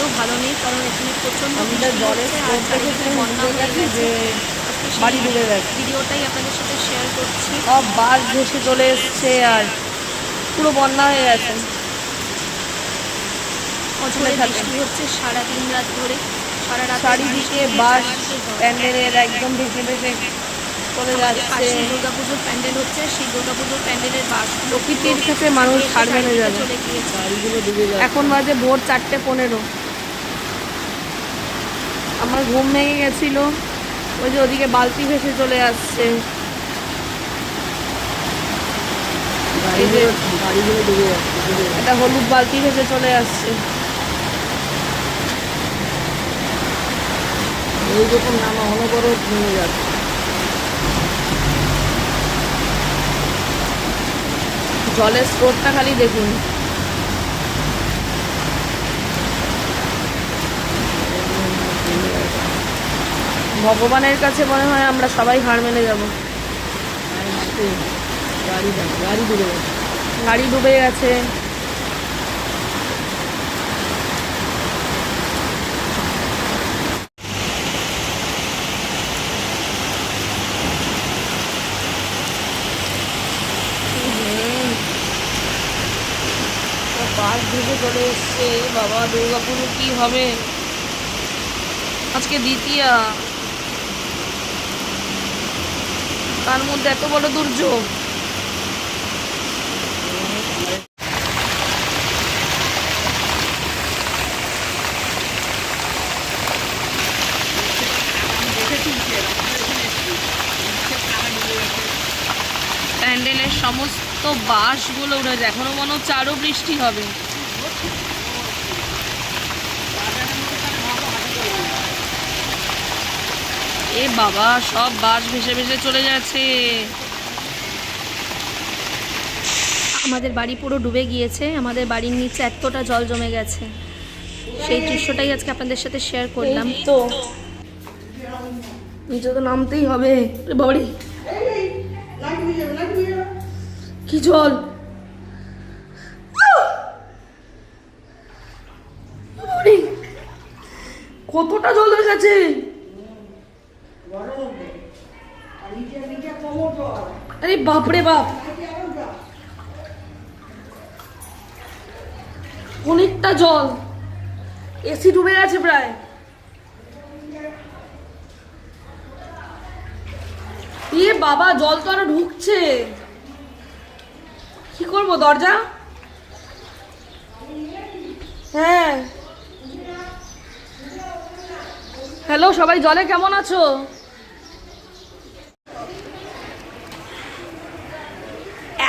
মোটেও ভালো নেই, কারণ এখানে প্রচণ্ড বন্যা হয়ে গেছে। বাড়ি ডুবে গেছে, ভিডিওটাই আপনাদের সাথে শেয়ার করছি। সব বাস ভেসে চলে এসছে আর পুরো বন্যা হয়ে গেছে। বৃষ্টি হচ্ছে সারা দিন রাত ধরে, সারা রাত চারিদিকে বাস প্যান্ডেলের একদম ভেসে ভেসে চলে যাচ্ছে। দুর্গাপুজোর প্যান্ডেল হচ্ছে, সেই দুর্গাপুজোর প্যান্ডেলের বাস প্রকৃতির কাছে মানুষ হার মেনে যাবে। চলে গিয়েছে। এখন বাজে ভোর 4:15। আমার ঘুম ভেঙে গেছিল, ওই যে ওদিকে বালতি ভেসে চলে আসছে। একটা হলুদ বালতি ভেসে চলে আসছে। এইরকম নামা অনবরত ভেঙে যাচ্ছে। জলের স্রোতটা খালি দেখুন। ভগবানের কাছে মনে হয় আমরা সবাই হার মেনে যাব। গাড়ি ডুবে গেছে। বাস ভেসে চলে এসছে। বাবা, দুর্গাপুরে কি হবে আজকে? দ্বিতীয়া, তার মধ্যে এত বড় দুর্যোগ। প্যান্ডেলের সমস্ত বাসগুলো উঠেছে, এখনো মনে হচ্ছে আরো বৃষ্টি হবে। এ বাবা, সব বাস ভেসে ভেসে চলে যাচ্ছে। আমাদের বাড়ি পুরো ডুবে গিয়েছে, আমাদের বাড়ির নিচে এতটা জল জমে গেছে। সেই দৃশ্যটাই আজকে আপনাদের সাথে শেয়ার করলাম। তো নিচে তো নামতেই হবে। বাড়ি কি জল! কতটা জল হয়ে গেছে! আরে বাপরে বাপ, অনেকটা জল। এসি ডুবে গেছে প্রায়। এ বাবা, জল তো আরো ঢুকছে। কি করবো? দরজা? হ্যাঁ। হ্যালো সবাই, জলে কেমন আছো?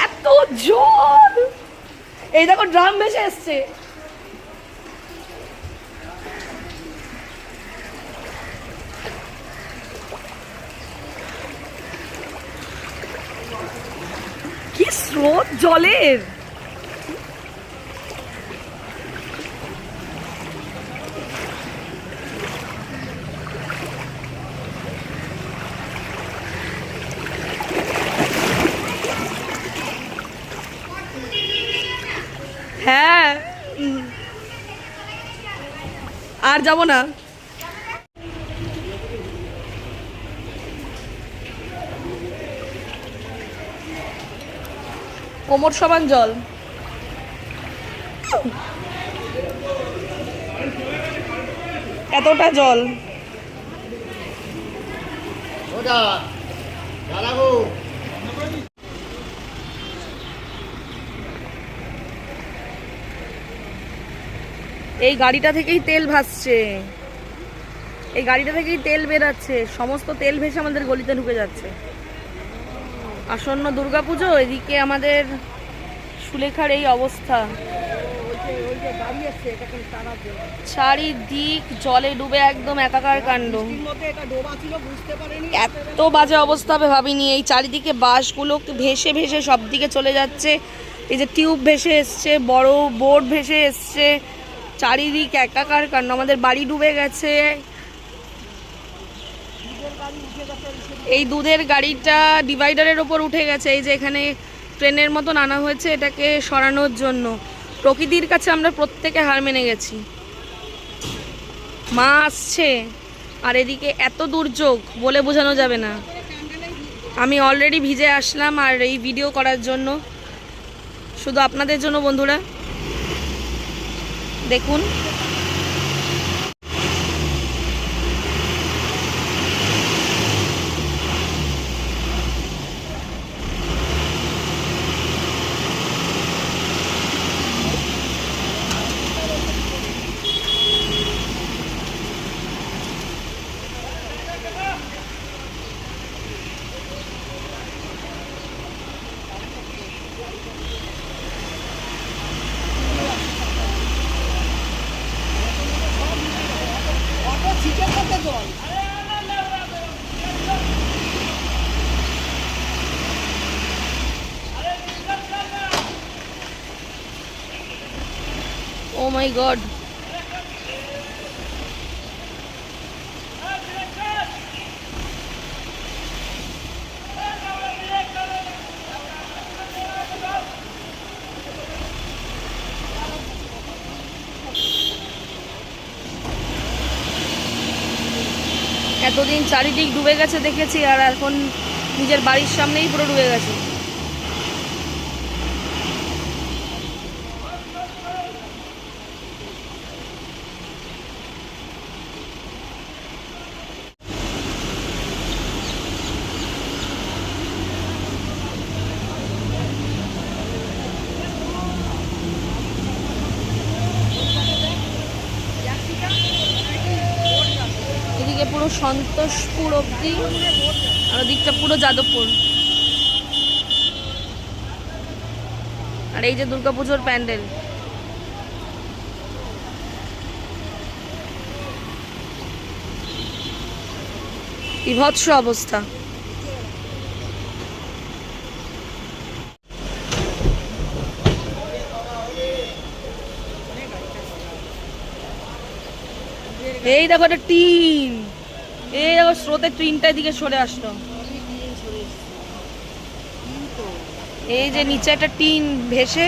এত জল! এই দেখো, ড্রাম ভেসে এসছে। কি স্রোত জলের! হ্যাঁ, আর যাব না। কোমর সমান জল। এতটা জল! এই গাড়িটা থেকেই তেল ভাসছে, এই গাড়িটা থেকেই তেল বেরাচ্ছে। সমস্ত তেল ভেসে আমাদের গলিতে ঢুকে যাচ্ছে। আসন্ন দুর্গাপুজো, এদিকে আমাদের সুলেখার এই অবস্থা। চারিদিক জলে ডুবে একদম একাকার কাণ্ড। এত বাজে অবস্থা হবে ভাবিনি। এই চারিদিকে বাসগুলো ভেসে ভেসে সব দিকে চলে যাচ্ছে। এই যে টিউব ভেসে এসছে, বড় বোর্ড ভেসে এসছে, চারিদিক একাকার কাণ্ড। আমাদের বাড়ি ডুবে গেছে। এই দুধের গাড়িটা ডিভাইডারের ওপর উঠে গেছে। এই যে এখানে ট্রেনের মতন আনা হয়েছে এটাকে সরানোর জন্য। প্রকৃতির কাছে আমরা প্রত্যেকে হার মেনে গেছি। মা আসছে, আর এদিকে এত দুর্যোগ বলে বোঝানো যাবে না। আমি অলরেডি ভিজে আসলাম আর এই ভিডিও করার জন্য, শুধু আপনাদের জন্য বন্ধুরা। দেখুন ও মাই গড, এতদিন চারিদিক ডুবে গেছে দেখেছি, আর এখন নিজের বাড়ির সামনেই পুরো ডুবে গেছে। এদিকে পুরো সন্তোষপুর অবধি, আর ওদিকটা পুরো যাদবপুর। আর এই যে দুর্গাপুজোর প্যান্ডেল, বিভৎস অবস্থা। এই দেখো একটা টিন, এই দেখো স্রোতের টিনটার দিকে সরে আসলো। এই যে নিচে একটা টিন ভেসে,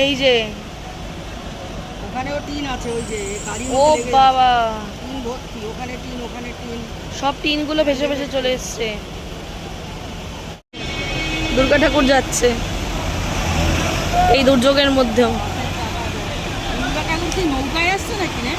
এই যে ওখানেও টিন আছে, ওই যে গাড়ি ও বাবা, টিন ভর্তি, ওখানে টিন, ওখানে টিন। সব টিনগুলো ভেসে ভেসে চলে এসছে। দুর্গা ঠাকুর যাচ্ছে এই দুর্যোগের মধ্যেও। দুর্গা ঠাকুর কি নৌকায় আসছে নাকি না?